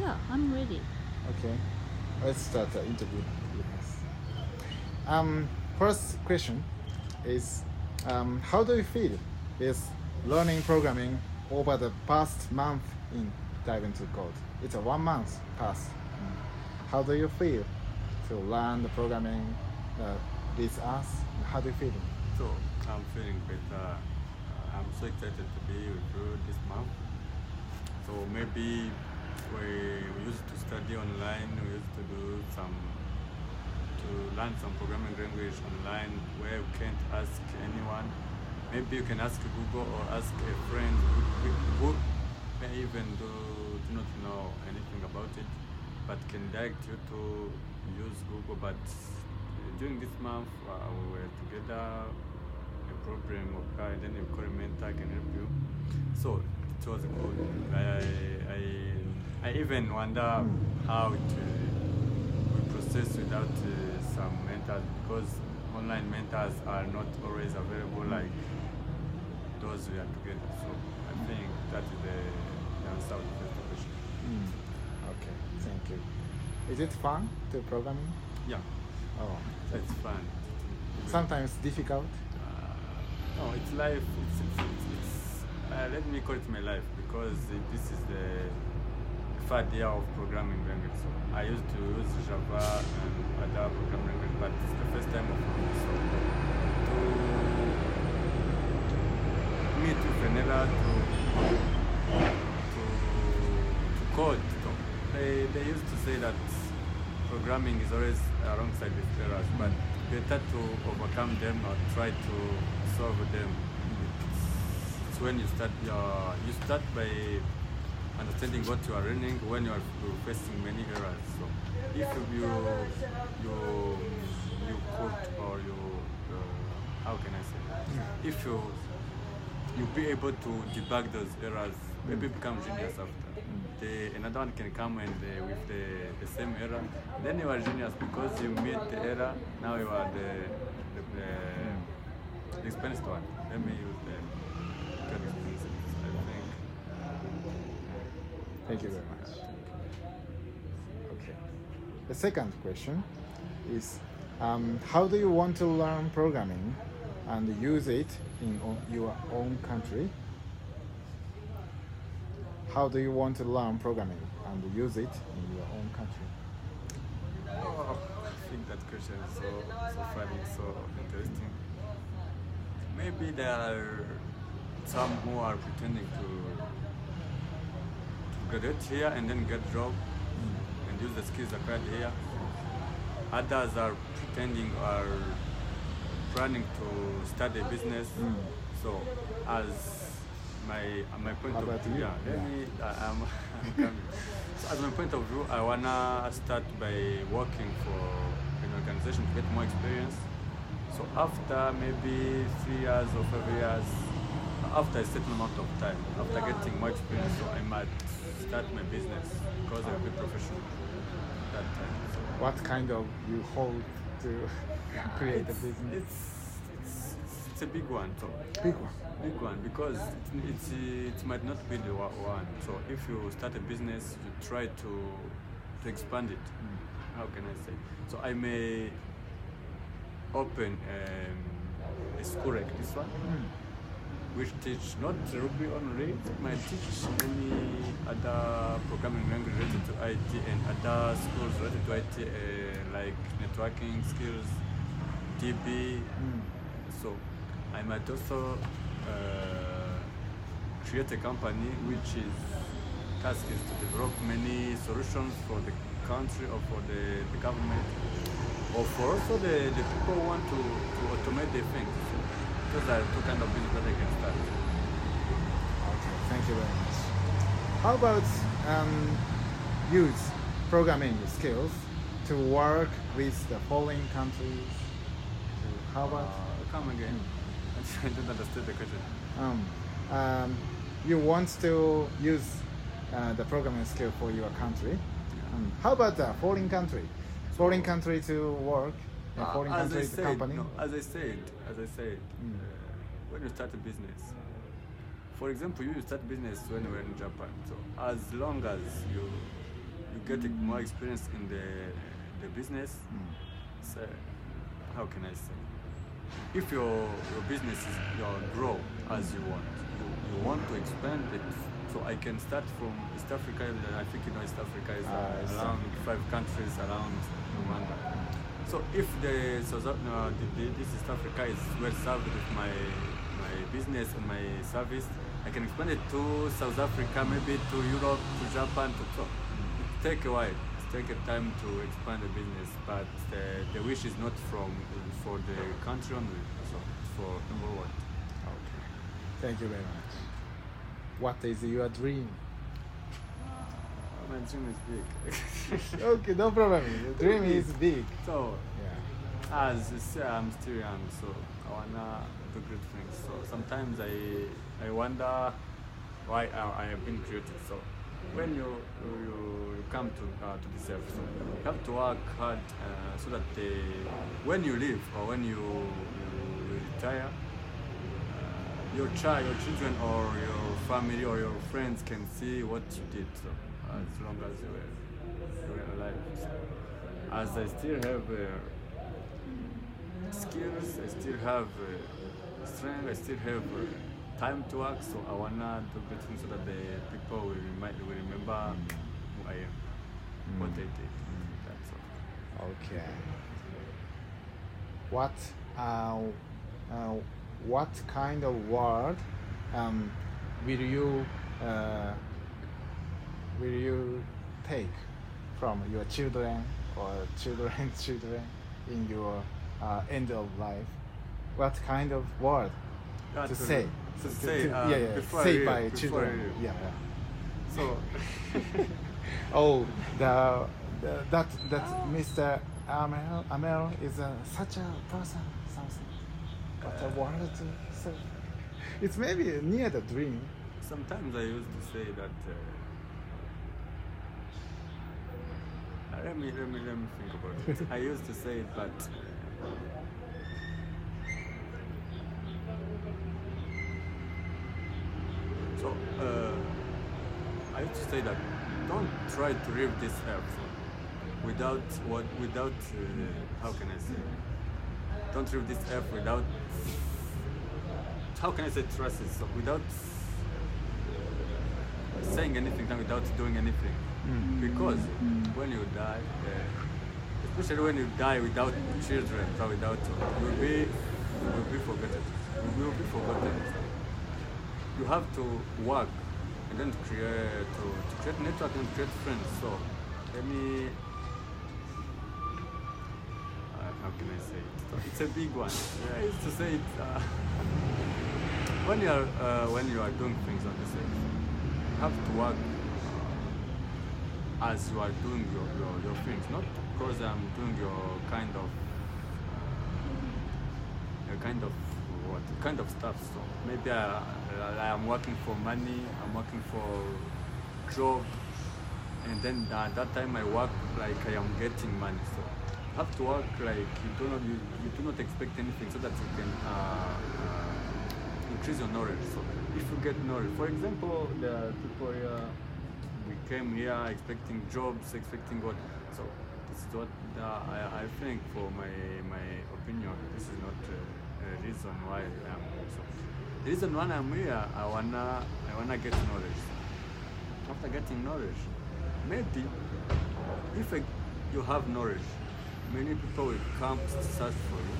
Yeah, I'm ready. Okay, let's start the interview with us. First question is, how do you feel with learning programming over the past month in Dive into Code? It's a 1 month pass. How do you feel to learn the programming with us? How do you feel? So I'm feeling better. I'm so excited to be with you this month. So maybe we used to study online. We used to learn some programming language online where you can't ask anyone. Maybe you can ask Google or ask a friend who may even do not know anything about it, but can direct you to use Google. But during this month, we were together, a problem occurred, and then you call a mentor can help you. So it was good. I even wonder how we process without some mentors, because online mentors are not always available like those we are together. So I think that is the answer to the first question. Okay, thank you. Is it fun to programming? Yeah, Oh, it's fun. sometimes difficult. No, it's life. Let me call it my life, because this is the third year of programming language. So I used to use Java and other programming language, but it's the first time of me. So to meet with an error to code. So they used to say that programming is always alongside with errors, but better to overcome them or try to solve them. It's when you start by understanding what you are learning when you are facing many errors. So if you could, or how can I say, if you be able to debug those errors, maybe become genius after. Another one can come and with the same error, then you are genius because you made the error. Now you are the experienced one. Let me use the good experience. I think. Thank you very much. Okay. The second question is, how do you want to learn programming and use it in your own country? How do you want to learn programming and use it in your own country? Oh, I think that question is so funny, so interesting. Maybe there are some who are pretending to graduate here and then get a job and use the skills acquired here. Others are pretending or planning to start a business. So as my point of view, I'm coming. So as my point of view, I wanna start by working for an organization to get more experience. So after maybe 3 years or 5 years, after a certain amount of time, after getting more experience, so I might start my business because I'll be professional at that time. So What kind of you hold to create a business? it's a big one. So Big one. big one, because it might not be the one. So if you start a business, you try to expand it. How can I say? So I may open a school like this one, which teach not Ruby only, it might teach any other programming language related to IT and other skills related to IT, like networking skills, DB. So I might also create a company which is task is to develop many solutions for the country or for the government, or for also the people who want to automate their things. So those are two kind of business that I can start. Okay, thank you very much. How about use programming skills to work with the foreign countries? How about Come again. I don't understand the question. you want to use the programming skill for your country? How about the foreign country? Foreign country to work, foreign country to company? No, as I said, when you start a business, for example, you start business when you were in Japan. So as long as you get more experience in the business. So, how can I say? If your business is grow as you want to expand it. So I can start from East Africa. I think you know East Africa is around 5 countries around Rwanda. So if this East Africa is well served with my business and my service, I can expand it to South Africa, maybe to Europe, to Japan. So it take a while. It take a time to expand the business, but the wish is not for the country only. So it's for the whole world. Okay. Thank you very much. What is your dream? My dream is big. Okay, no problem. The dream is big. So, yeah. as you say, I'm still young, so I wanna do great things. So sometimes I wonder why I have been created. So when you come to this earth, so you have to work hard so that when you leave or when you retire, your children or your family or your friends can see what you did. So as long as you were alive. So, as I still have skills, I still have strength, I still have time to work. So I wanna do good things so that the people will remember who I am, what I did. That's all. Okay. What kind of word will you take from your children or children's children in your end of life? What kind of word to say? Before say I by leave, children. Yeah. So Oh, that Mr.Armel is such a person. Something. What a word to say. It's maybe near the dream. sometimes I used to say that. Let me think about it. I used to say it, but so I used to say that don't try to live this earth without how can I say? Don't live this earth without, how can I say, trust it? So without saying anything, without doing anything. Because when you die, especially when you die without children, or without, you'll be forgotten. You will be forgotten. You have to work and then to create network and create friends. So let me, how can I say it? So it's a big one. I used to say it when you are doing things on the side, you have to work as you are doing your things, not because I'm doing your kind of stuff. So maybe I am working for money, I'm working for job, and then at that time I work like I am getting money. So you have to work like you do not expect anything, so that you can increase your knowledge. So if you get knowledge, for example, the people here, we came here expecting jobs, expecting what. So this is what I think. For my opinion, this is not a reason why I am here. So the reason why I'm here, I wanna get knowledge. After getting knowledge, maybe if you have knowledge, many people will come to search for you.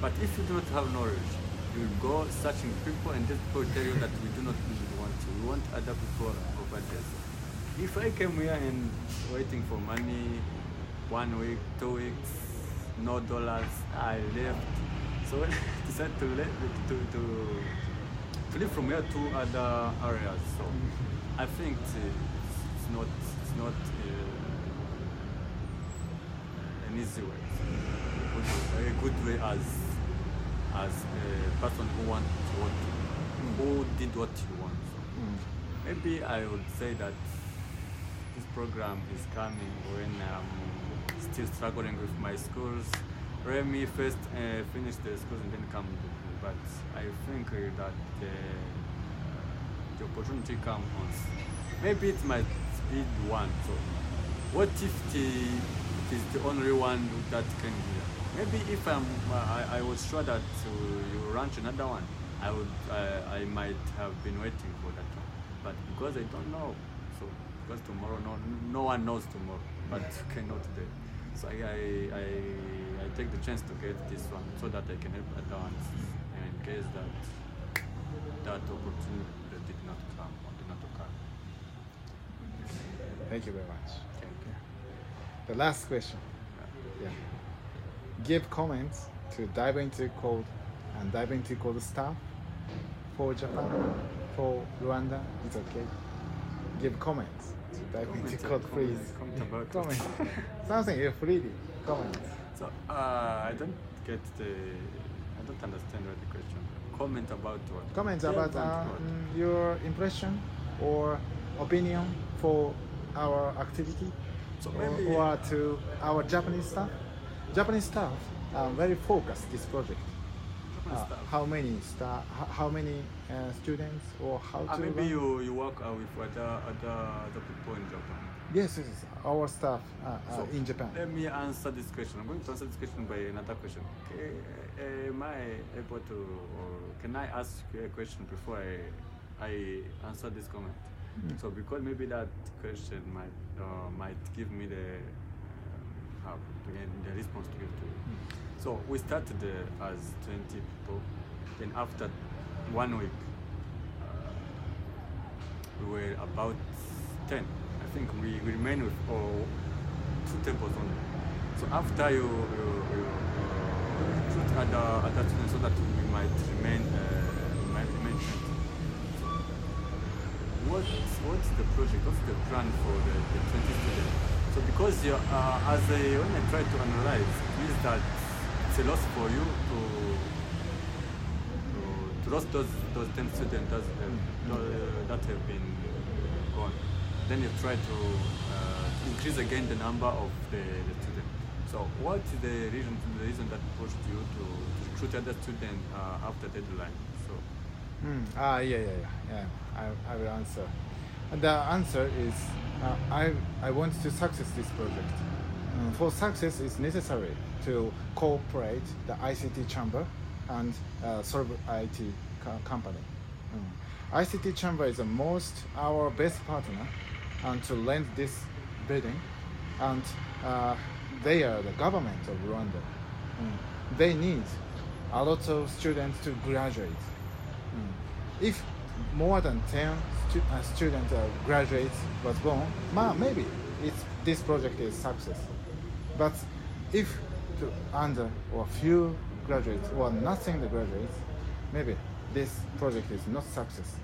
But if you do not have knowledge, you will go searching people, and these people will tell you that we do not really want you. We want other people over there. So if I came here and waiting for money, 1 week, 2 weeks, no dollars, I left. So I decided to live from here to other areas. So I think it's not an easy way. A good way as a person who did what you want. So maybe I would say that this program is coming when I'm still struggling with my schools. Let me first finish the schools and then come. But I think that the opportunity comes once. Maybe it might be one. So what if it is the only one that can do that? Maybe if I was sure that you launch another one, I might have been waiting for that one. But because I don't know, so because tomorrow no one knows tomorrow, but cannot today. So I take the chance to get this one so that I can help other ones in case that opportunity did not come or did not occur. Thank you very much. Thank you. The last question. Yeah. Give comments to dive into code and dive into code staff for Japan, for Rwanda. It's okay. Give comments to dive into code, please. Comment about Comment. Something you freely comment. So I don't understand what the question. Comment about what? Comment Yeah, about what? your impression or opinion for our activity, So maybe or to our Japanese staff. Japanese staff are very focused this project. staff. How many staff? How many students? Or how to? Maybe run? you work with other people in Japan. Yes, our staff So in Japan. let me answer this question. I'm going to answer this question by another question. Okay, am I able to, or can I ask you a question before I answer this comment? So because maybe that question might give me the the response to give to you. So we started as 20 people. Then after 1 week, we were about 10. I think we remain with 2 tables only. So after you recruit other students so that we might remain 20. What's the project? What's the plan for the 20 students? So because when I try to analyze, it means that it's a loss for you to lose those 10 students that have been gone. Then you try to increase again the number of the students. So what is the reason that pushed you to recruit other students after deadline? So. Yeah. I will answer. And the answer is I want to success this project. For success, it's necessary to cooperate the ICT chamber and serve IT company. ICT chamber is our best partner, and to lend this building, and they are the government of Rwanda. They need a lot of students to graduate. If more than 10 students graduates was born, maybe this project is success. But if under or few graduates or nothing the graduates, maybe this project is not success.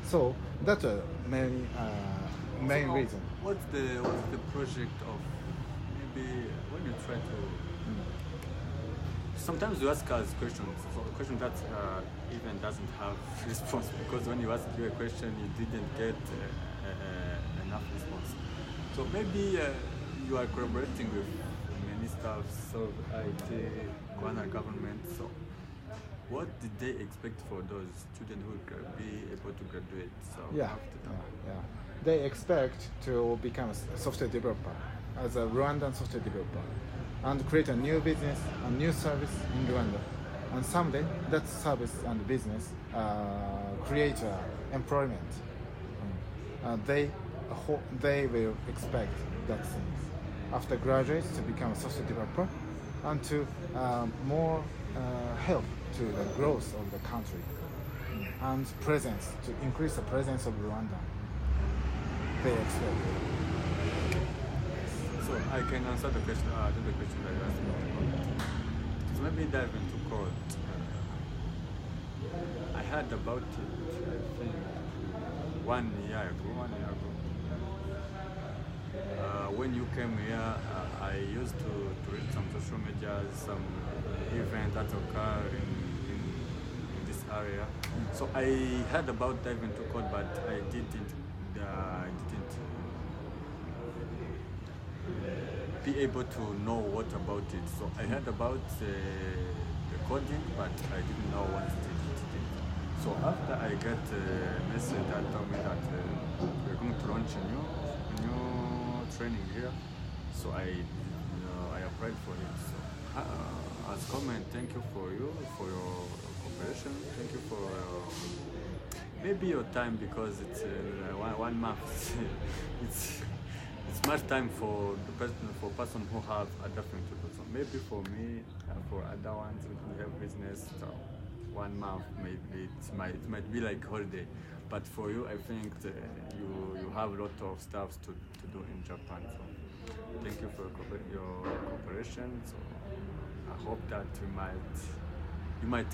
So that's a main reason. What's the project of maybe when you try to? Sometimes you ask us questions, so a question that even doesn't have response, because when you ask you a question, you didn't get enough response. So maybe you are collaborating with many staffs of IT, Rwanda government. So what did they expect for those students who will be able to graduate? So after that? They expect to become a software developer, as a Rwandan software developer, and create a new business, a new service in Rwanda. And someday, that service and business create employment. They will expect that things after graduates to become a software developer and to more help to the growth of the country and presence, to increase the presence of Rwanda. They expect. So I can answer the question. The question that you asked me. So maybe dive into code. I heard about it. I think 1 year ago. When you came here, I used to read some social media, some events that occur in this area. So I heard about dive into code, but I didn't be able to know what about it. So I heard about the coding, but I didn't know what it did. So after I got a message that told me that we're going to launch a new training here, so I applied for it. So as comment, thank you for your cooperation. Thank you for maybe your time, because it's 1 month. It's much time for the person who have a different people. So maybe for me, for other ones who have business, so 1 month maybe it might be like holiday. But for you, I think you have a lot of stuff to do in Japan. So thank you for your cooperation. So I hope that you might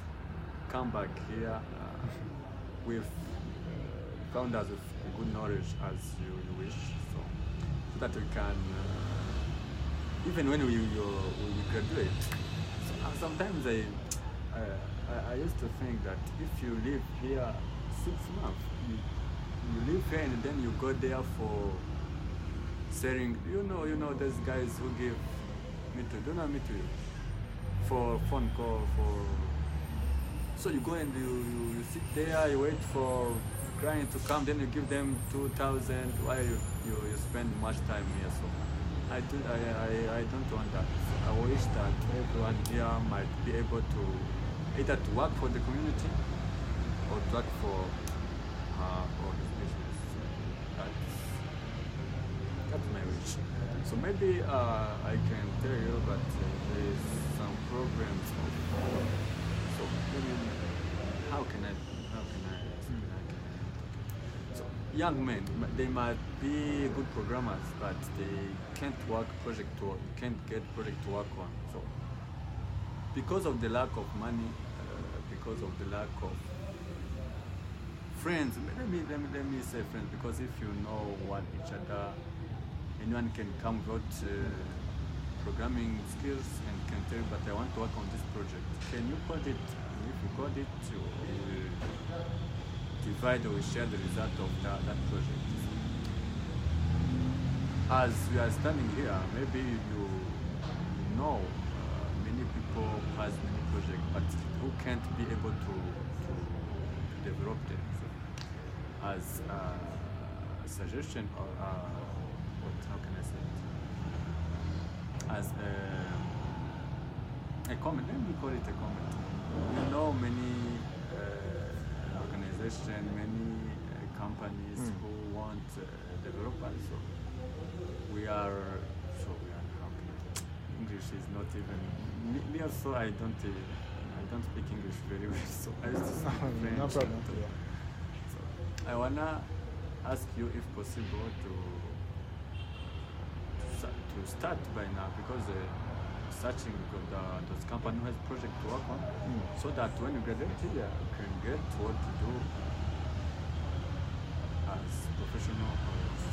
come back here with founders with good knowledge as you wish. So that we can, even when we graduate. So sometimes I used to think that if you live here 6 months, you live here and then you go there for selling. You know, those guys who give me to you for phone call for. So you go and you sit there, you wait for client to come, then you give them 2,000 while you spend much time here. So I don't want that. I wish that everyone here might be able to either to work for the community or to work for his business. So that's my wish. So maybe I can tell you that there is some programs of, so maybe how can I so young men, they might be good programmers, but they can't get project to work on. So because of the lack of money, because of the lack of friends, let me say friends, because if you know each other, anyone can come without programming skills and can tell you, but I want to work on this project. Can you code it? And if you code it, you divide or share the result of that project. As we are standing here, maybe you know many people who has many projects, but who can't be able to develop them. So, as a suggestion, or how can I say it? As a comment, let me call it a comment. You know, many organizations, many companies who want developers. So we are how can English is not even me also. I don't speak English very well, so I used to speak French. No problem. Yeah. So I wanna ask you if possible to start by now, because searching those companies who has project to work on, so that when you graduate here, you can get what to do as professional.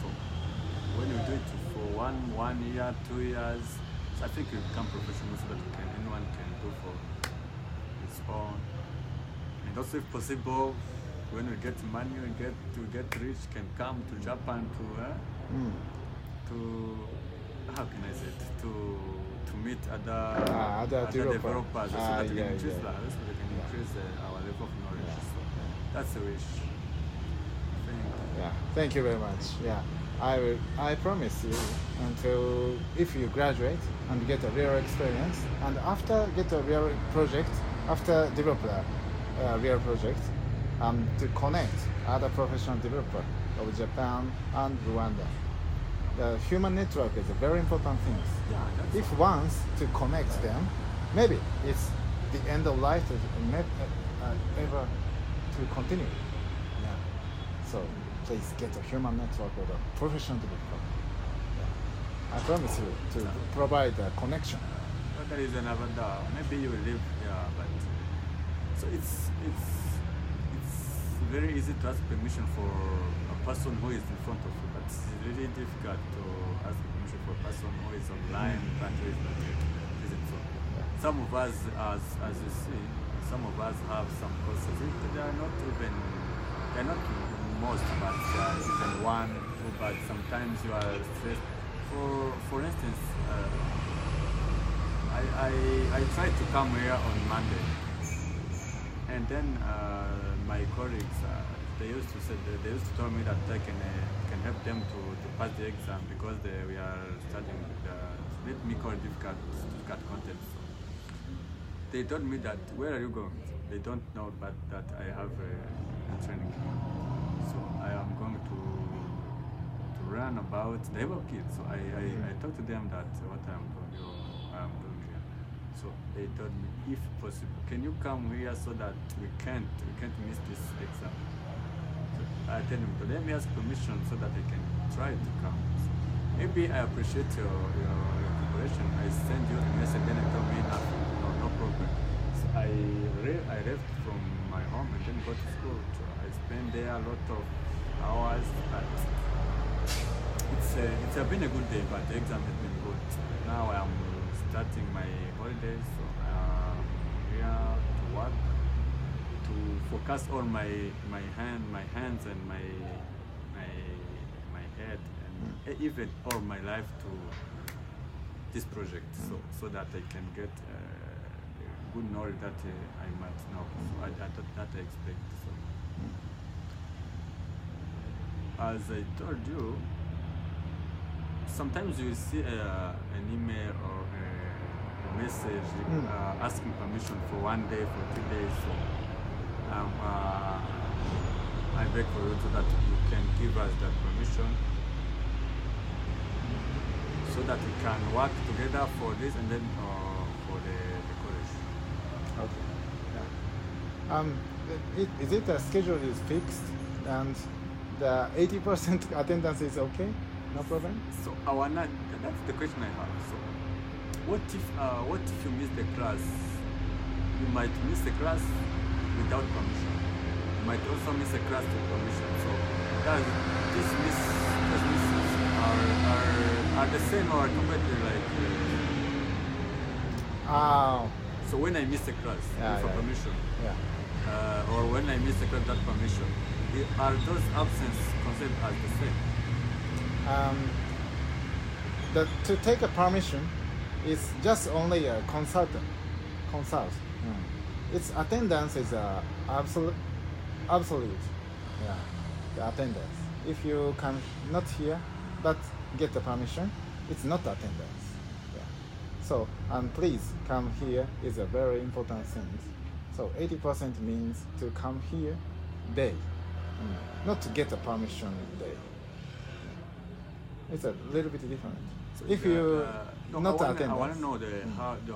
So when you do it for 1 year, 2 years, so I think you become professional, so that anyone can do for his own. And also, if possible, when we get money, we get rich, can come to Japan to how can I say it, to meet other developers, so that we can increase our level of knowledge. Yeah. So that's a wish. Thank you very much. Yeah, I promise you, until if you graduate and get a real experience, and after get a real project, after develop a real project, to connect other professional developer of Japan and Rwanda. The human network is a very important thing. Yeah, if once to connect them, maybe it's the end of life to ever to continue. Yeah. So please get a human network with a professional developer. Yeah. I promise you to provide a connection. But there is another. Maybe you live here, but so it's very easy to ask permission for a person who is in front of you, but it's really difficult to ask permission for a person who is online, but who is not present. So some of us, as you see, some of us have some courses. They are not most, but even one, two, but sometimes you are stressed. For instance, I tried to come here on Monday, and then my colleagues they used to tell me that I can help them to pass the exam because we are studying let me call it difficult content. So they told me that where are you going? They don't know, but that I have a training. So I am going to learn about disabled kids. So I talked to them that what I am doing here. So they told me, if possible, can you come here so that we can't miss this exam. So I tell them, to let me ask permission so that I can try to come. So maybe I appreciate your cooperation. I send you a message, then I told me nothing, no problem. So I left from my home and then go to school. So I spent there a lot of hours. But it's been a good day, but the exam has been good. Now I'm starting my holidays, so I'm here to work, to focus on my hands and my head, and even all my life to this project, so that I can get good knowledge that I might know. So that I expect. So. As I told you, sometimes you see an email or a message asking permission for 1 day, for 2 days. So I beg for you so that you can give us that permission so that we can work together for this and then for the college. Okay. Yeah. Is it the schedule is fixed and the 80% attendance is okay? No problem? So that's the question I have. So what if you miss the class? You might miss the class without permission. You might also miss a class with permission. So these misses are the same or completely like so when I miss a class for permission, or when I miss a class without permission, are those absences considered as the same? To take a permission is just only a consult. Its attendance is absolute. Yeah, the attendance. If you come not here but get the permission, it's not attendance. Yeah. So please come here is a very important thing. So 80% means to come here day, not to get a permission day. It's a little bit different. So if you not attendance, I want to know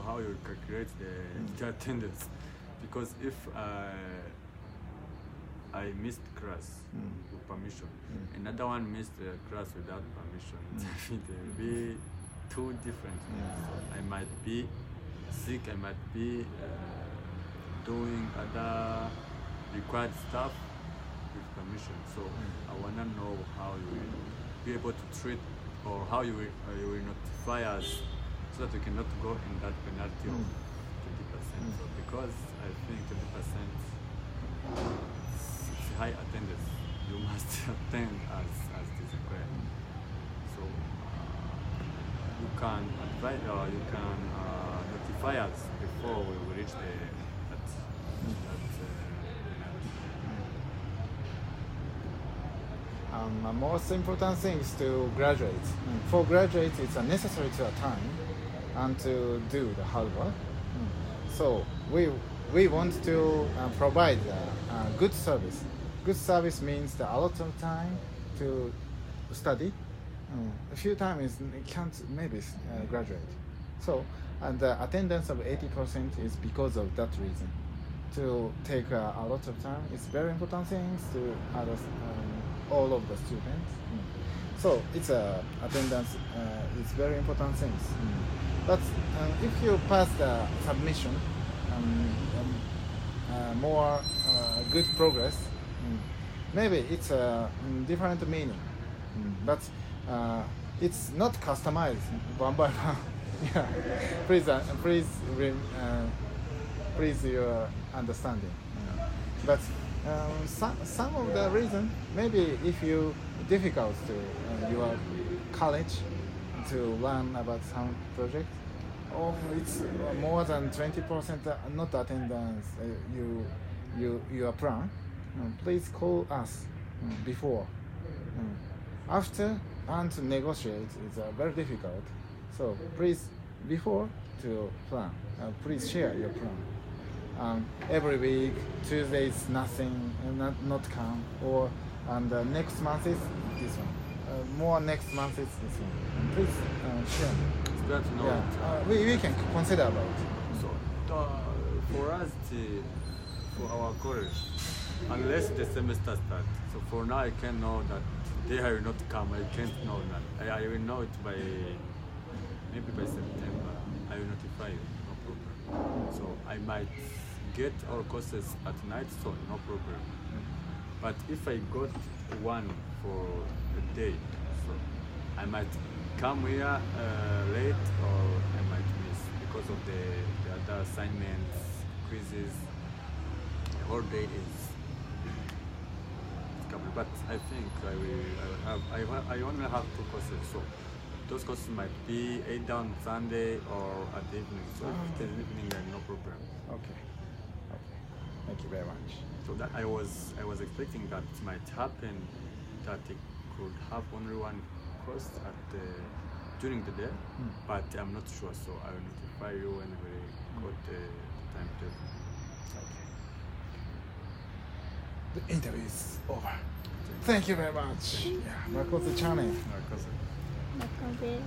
how you calculate the attendance, because if I missed class with permission, another one missed the class without permission, it will be two different. So I might be sick, I might be doing other required stuff with permission. So I want to know how you will be able to treat, or how you will notify us so that we cannot go in that penalty of 20%. So because I think 20% it's high attendance, you must attend as this required. So you can advise or you can notify us before we reach that most important thing is to graduate. For graduates, it's necessary to attend and to do the hard work. So we want to provide good service. Good service means a lot of time to study. A few times can't maybe graduate. So the attendance of 80% is because of that reason. To take a lot of time, it's very important things to all of the students. So it's attendance is very important things. But if you pass the submission, more good progress, maybe it's a different meaning. But it's not customized one by one. Yeah, please your understanding. But some of the reason, maybe if you difficult to your college to learn about some project, or it's more than 20% not attendance your plan, please call us before. After and to negotiate is very difficult. So please, before to plan, please share your plan. Every week, Tuesday is nothing, not come, or and next month is this one. More next month is this one. Please share. It's better to know. Yeah, we can consider about. So for us, for our college, unless the semester starts. So for now, I can know that today I will not come. I can't know that. I will know it by maybe by September. I will notify you. No problem. So I might get our courses at night, so no problem. But if I got one for a day, so I might come here late, or I might miss because of the other assignments, quizzes. The whole day is covered. But I think I only have 2 courses, so those courses might be either on Sunday or at the evening. So if it's evening, then no problem. Okay. Thank you very much. So that I was expecting that it might happen, that I could have only one course at during the day, but I'm not sure. So I will notify you when we got the timetable. Okay. The interview is over. Thank you very much. Yeah, Makoto Chane. Because Makoto.